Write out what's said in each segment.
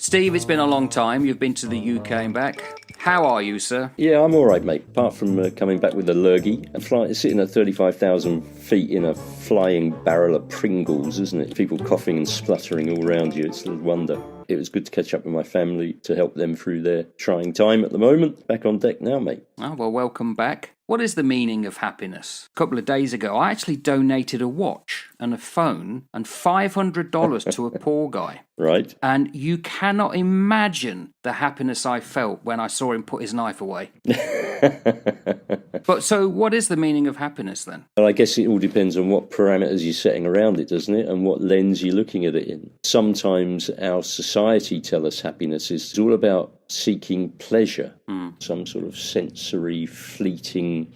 Steve, it's been a long time. You've been to the UK and back. How are you, sir? Yeah, I'm all right, mate. Apart from coming back with a lurgy and sitting at 35,000 feet in a flying barrel of Pringles, isn't it? People coughing and spluttering all around you. It's a wonder. It was good to catch up with my family to help them through their trying time at the moment. Back on deck now, mate. Oh, well, welcome back. What is the meaning of happiness? A couple of days ago, I actually donated a watch and a phone and $500 to a poor guy. Right. And you cannot imagine the happiness I felt when I saw him put his knife away. But so what is the meaning of happiness then? Well, I guess it all depends on what parameters you're setting around it, doesn't it? And what lens you're looking at it in. Sometimes our society tell us happiness is all about seeking pleasure, some sort of sensory, fleeting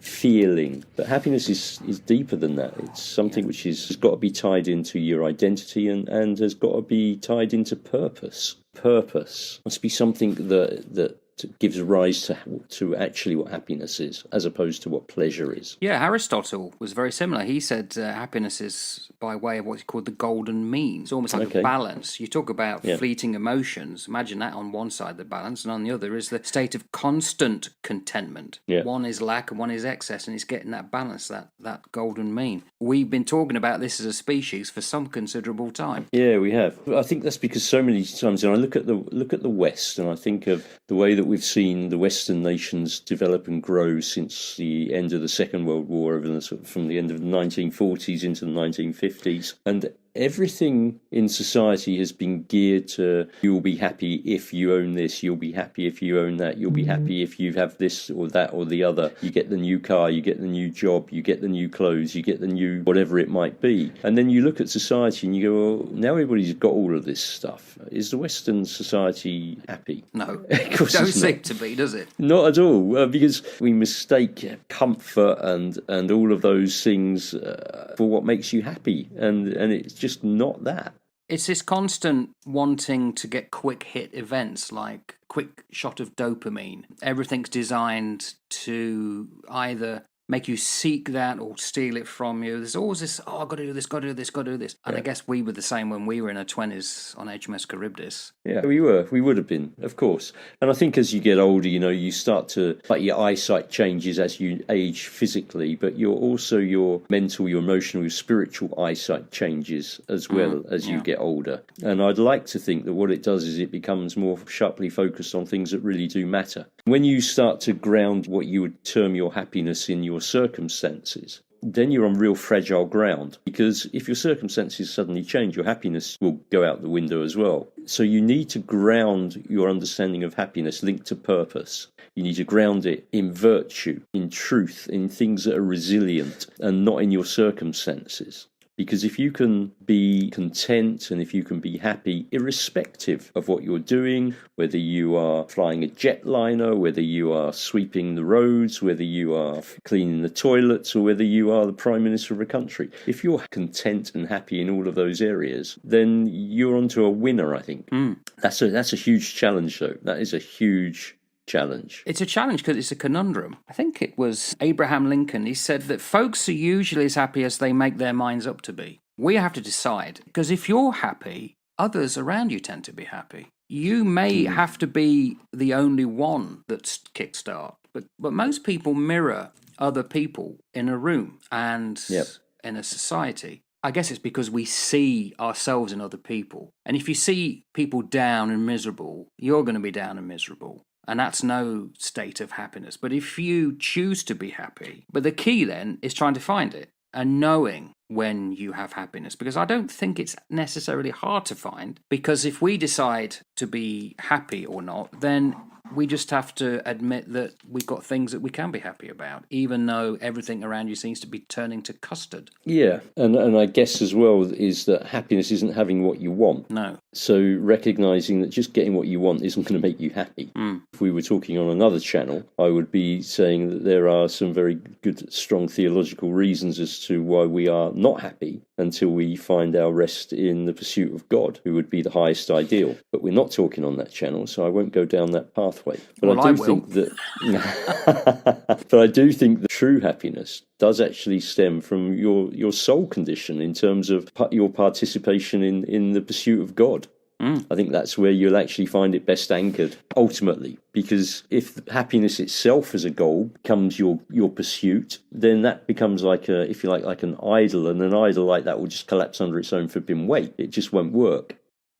feeling. But happiness is deeper than that. It's something which has got to be tied into your identity and has got to be tied into purpose. Purpose must be something that gives rise to actually what happiness is, as opposed to what pleasure is. Yeah, Aristotle was very similar. He said happiness is by way of what's called the golden mean. It's almost like a balance. You talk about fleeting emotions. Imagine that on one side, the balance, and on the other is the state of constant contentment. Yeah. One is lack and one is excess, and it's getting that balance, that golden mean. We've been talking about this as a species for some considerable time. Yeah, we have. I think that's because so many times, and I look at the West, and I think of the way that we've seen the Western nations develop and grow since the end of the Second World War, from the end of the 1940s into the 1950s, and everything in society has been geared to you'll be happy if you own this, you'll be happy if you own that, you'll be happy if you have this or that or the other. You get the new car, you get the new job, you get the new clothes, you get the new whatever it might be. And then you look at society and you go, well, now everybody's got all of this stuff. Is the Western society happy? No, of course don't it's seem not. to be, does it? Not at all, because we mistake comfort and all of those things for what makes you happy, and it's just not that. It's this constant wanting to get quick hit events, like quick shot of dopamine. Everything's designed to either make you seek that or steal it from you. There's always this, I've got to do this, got to do this, got to do this. And I guess we were the same when we were in our 20s on HMS Charybdis. Yeah, we would have been, of course. And I think as you get older, you start to, like, your eyesight changes as you age physically, but your mental, your emotional, your spiritual eyesight changes as well as you get older. And I'd like to think that what it does is it becomes more sharply focused on things that really do matter. When you start to ground what you would term your happiness in your circumstances, then you're on real fragile ground, because if your circumstances suddenly change, your happiness will go out the window as well. So you need to ground your understanding of happiness linked to purpose. You need to ground it in virtue, in truth, in things that are resilient and not in your circumstances. Because if you can be content and if you can be happy, irrespective of what you're doing, whether you are flying a jetliner, whether you are sweeping the roads, whether you are cleaning the toilets, or whether you are the Prime Minister of a country, if you're content and happy in all of those areas, then you're onto a winner, I think. That's a huge challenge, though. That is a huge challenge. It's a challenge because it's a conundrum. I think it was Abraham Lincoln. He said that folks are usually as happy as they make their minds up to be. We have to decide, because if you're happy, others around you tend to be happy. You may have to be the only one that's kickstart, but most people mirror other people in a room and in a society. I guess it's because we see ourselves in other people. And if you see people down and miserable, you're going to be down and miserable. And that's no state of happiness. But if you choose to be happy, but the key then is trying to find it and knowing when you have happiness. Because I don't think it's necessarily hard to find. Because if we decide to be happy or not, then we just have to admit that we've got things that we can be happy about, even though everything around you seems to be turning to custard. Yeah, and I guess as well is that happiness isn't having what you want. No. So recognising that just getting what you want isn't going to make you happy. If we were talking on another channel, I would be saying that there are some very good, strong theological reasons as to why we are not happy until we find our rest in the pursuit of God, who would be the highest ideal. But we're not talking on that channel, so I won't go down that pathway. But I will. think that but I do think that true happiness does actually stem from your soul condition in terms of your participation in the pursuit of God. I think that's where you'll actually find it best anchored, ultimately. Because if happiness itself as a goal becomes your pursuit, then that becomes like if you like an idol, and an idol like that will just collapse under its own flipping weight. It just won't work.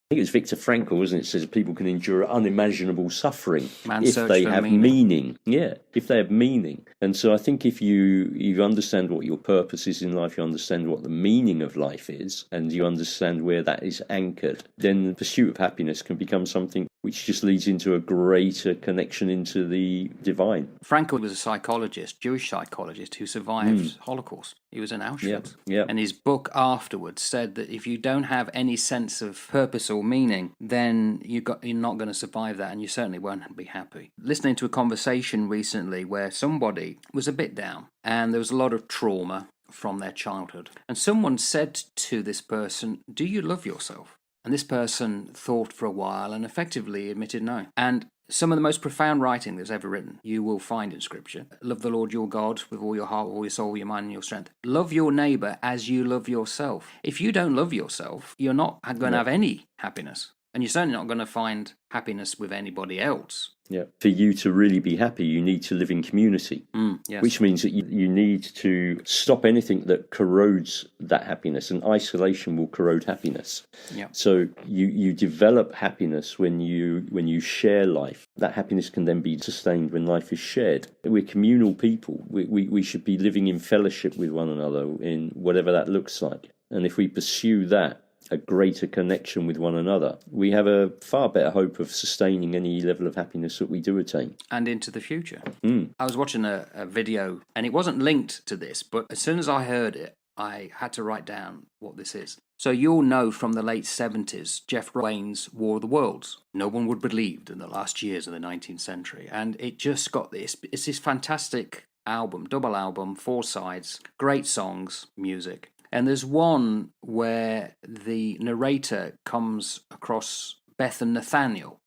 I think it was Viktor Frankl, wasn't it? Says people can endure unimaginable suffering if they have meaning. Yeah, if they have meaning. And so I think if you understand what your purpose is in life, you understand what the meaning of life is, and you understand where that is anchored, then the pursuit of happiness can become something which just leads into a greater connection into the divine. Frankl was a psychologist, Jewish psychologist, who survived Holocaust. He was in Auschwitz. Yeah. And his book afterwards said that if you don't have any sense of purpose or meaning, then you're not going to survive that, and you certainly won't be happy. Listening to a conversation recently where somebody was a bit down, and there was a lot of trauma from their childhood. And someone said to this person, "Do you love yourself?" And this person thought for a while and effectively admitted no. And some of the most profound writing that's ever written you will find in Scripture. Love the Lord your God with all your heart, with all your soul, your mind, and your strength. Love your neighbour as you love yourself. If you don't love yourself, you're not going to have any happiness. And you're certainly not going to find happiness with anybody else. Yeah. For you to really be happy, you need to live in community, yes. Which means that you need to stop anything that corrodes that happiness, and isolation will corrode happiness. Yeah. So you develop happiness when you share life. That happiness can then be sustained when life is shared. We're communal people. We should be living in fellowship with one another in whatever that looks like. And if we pursue that, a greater connection with one another, we have a far better hope of sustaining any level of happiness that we do attain. And into the future. I was watching a video, and it wasn't linked to this, but as soon as I heard it, I had to write down what this is. So you'll know from the late 70s, Jeff Wayne's War of the Worlds. No one would believe in the last years of the 19th century. And it just got this. It's this fantastic album, double album, 4 sides, great songs, music. And there's one where the narrator comes across Beth and Nathaniel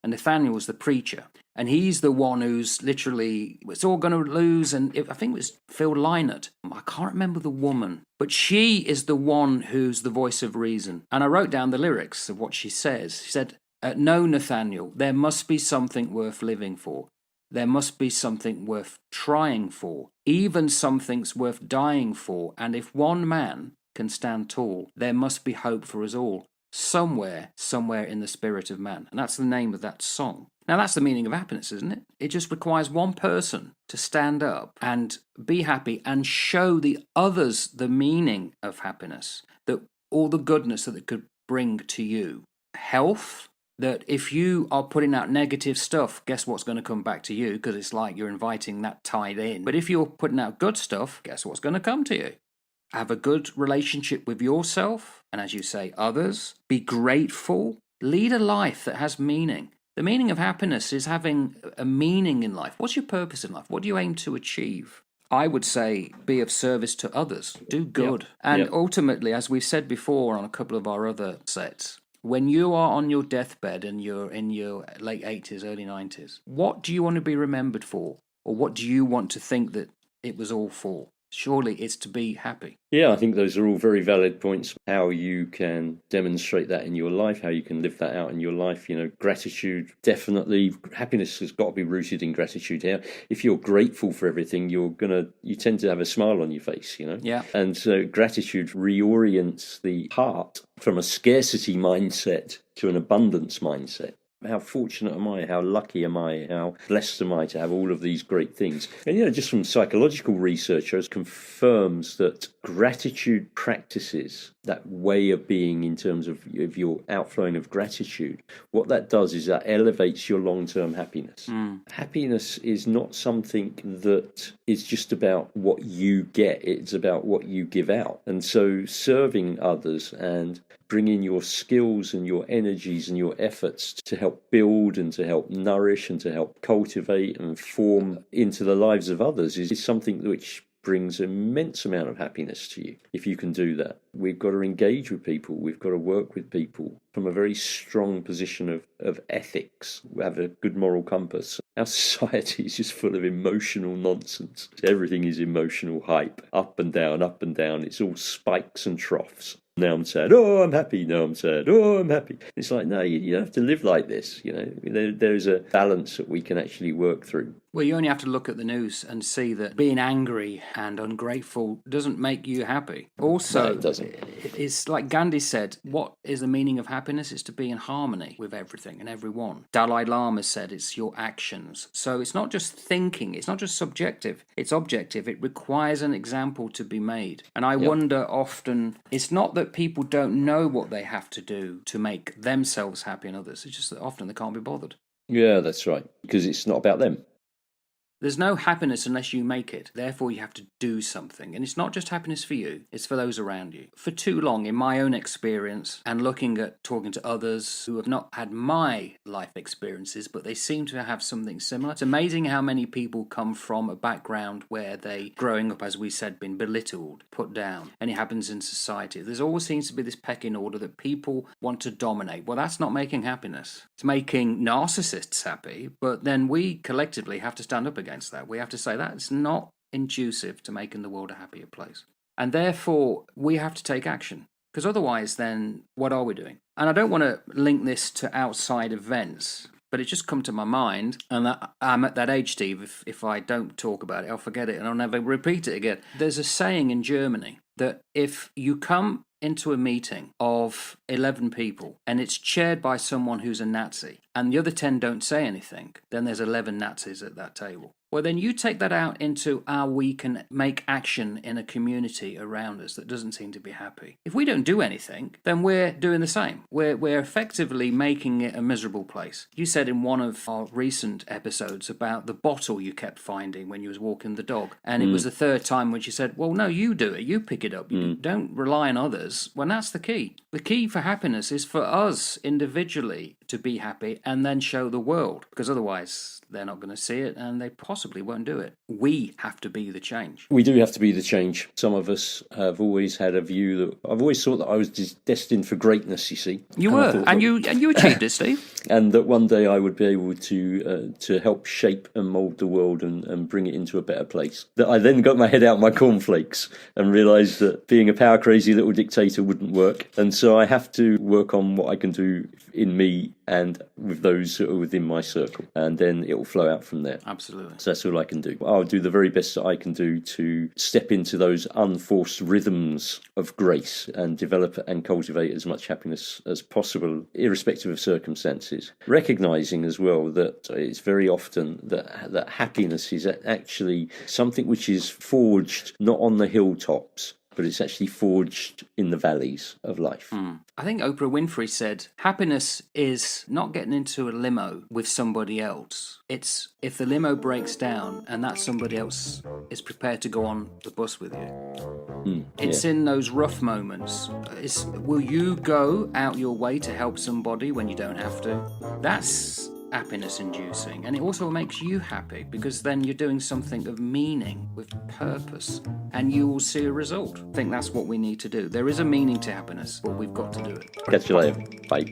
was the preacher, and he's the one who's literally, it's all going to lose, and I think it was Phil Lynott. I can't remember the woman, but she is the one who's the voice of reason. And I wrote down the lyrics of what she says. She said, "No, Nathaniel, there must be something worth living for. There must be something worth trying for, even something's worth dying for, and if one man can stand tall, there must be hope for us all, somewhere in the spirit of man." And that's the name of that song. Now that's the meaning of happiness, isn't it? It just requires one person to stand up and be happy and show the others the meaning of happiness, that all the goodness that it could bring to you. Health, that if you are putting out negative stuff, guess what's going to come back to you, because it's like you're inviting that tide in. But if you're putting out good stuff, guess what's going to come to you? Have a good relationship with yourself, and as you say, others. Be grateful. Lead a life that has meaning. The meaning of happiness is having a meaning in life. What's your purpose in life? What do you aim to achieve? I would say be of service to others. Do good. And ultimately, as we've said before on a couple of our other sets, when you are on your deathbed and you're in your late 80s, early 90s, what do you want to be remembered for? Or what do you want to think that it was all for? Surely it's to be happy. Yeah, I think those are all very valid points. How you can demonstrate that in your life, how you can live that out in your life. Gratitude, definitely. Happiness has got to be rooted in gratitude here. If you're grateful for everything, you tend to have a smile on your face, Yeah. And so gratitude reorients the heart from a scarcity mindset to an abundance mindset. How fortunate am I? How lucky am I? How blessed am I to have all of these great things? And, just from psychological research, it confirms that gratitude practices, that way of being in terms of your outflowing of gratitude, what that does is that elevates your long-term happiness. Happiness is not something that is just about what you get. It's about what you give out. And so serving others and bringing your skills and your energies and your efforts to help build and to help nourish and to help cultivate and form into the lives of others is something which brings immense amount of happiness to you if you can do that. We've got to engage with people. We've got to work with people from a very strong position of ethics. We have a good moral compass. Our society is just full of emotional nonsense. Everything is emotional hype, up and down, up and down. It's all spikes and troughs. Now I'm sad. Oh, I'm happy. Now I'm sad. Oh, I'm happy. It's like, no, you don't have to live like this. There's a balance that we can actually work through. Well, you only have to look at the news and see that being angry and ungrateful doesn't make you happy. Also, No, it doesn't. It's like Gandhi said, what is the meaning of happiness? It's to be in harmony with everything and everyone. Dalai Lama said it's your actions. So it's not just thinking, it's not just subjective, it's objective. It requires an example to be made. And I wonder often, it's not that people don't know what they have to do to make themselves happy and others. It's just that often they can't be bothered. Yeah, that's right. Because it's not about them. There's no happiness unless you make it. Therefore, you have to do something. And it's not just happiness for you, it's for those around you. For too long, in my own experience, and looking at talking to others who have not had my life experiences, but they seem to have something similar, it's amazing how many people come from a background where they, growing up, as we said, been belittled, put down. And it happens in society. There's always seems to be this pecking order that people want to dominate. Well, that's not making happiness. It's making narcissists happy, but then we collectively have to stand up against that. We have to say that it's not conducive to making the world a happier place. And therefore, we have to take action. Because otherwise, then, what are we doing? And I don't want to link this to outside events, but it just come to my mind, and I'm at that age, Steve, if I don't talk about it, I'll forget it and I'll never repeat it again. There's a saying in Germany that if you come into a meeting of 11 people and it's chaired by someone who's a Nazi and the other 10 don't say anything, then there's 11 Nazis at that table. Well, then you take that out into how we can make action in a community around us that doesn't seem to be happy. If we don't do anything, then we're doing the same. We're effectively making it a miserable place. You said in one of our recent episodes about the bottle you kept finding when you was walking the dog. And it was the third time when she said, well, no, you do it. You pick it up. You don't rely on others. Well, that's the key. The key for happiness is for us individually to be happy and then show the world. Because otherwise, they're not going to see it and they possibly won't do it. We have to be the change. We do have to be the change. Some of us have always had a view that I've always thought that I was destined for greatness, you see. You were, and you achieved it, Steve. And that one day I would be able to help shape and mould the world and bring it into a better place. That I then got my head out of my cornflakes and realised that being a power crazy little dictator wouldn't work. And so I have to work on what I can do in me and with those who are within my circle. And then it will flow out from there. Absolutely. So that's all I can do. I'll do the very best that I can do to step into those unforced rhythms of grace and develop and cultivate as much happiness as possible, irrespective of circumstances. Recognising as well that it's very often that happiness is actually something which is forged not on the hilltops, but it's actually forged in the valleys of life. I think Oprah Winfrey said, happiness is not getting into a limo with somebody else. It's if the limo breaks down and that somebody else is prepared to go on the bus with you. It's in those rough moments. Will you go out your way to help somebody when you don't have to? That's happiness inducing, and it also makes you happy because then you're doing something of meaning with purpose and you will see a result. I think that's what we need to do. There is a meaning to happiness, but we've got to do it. Catch you later. Bye.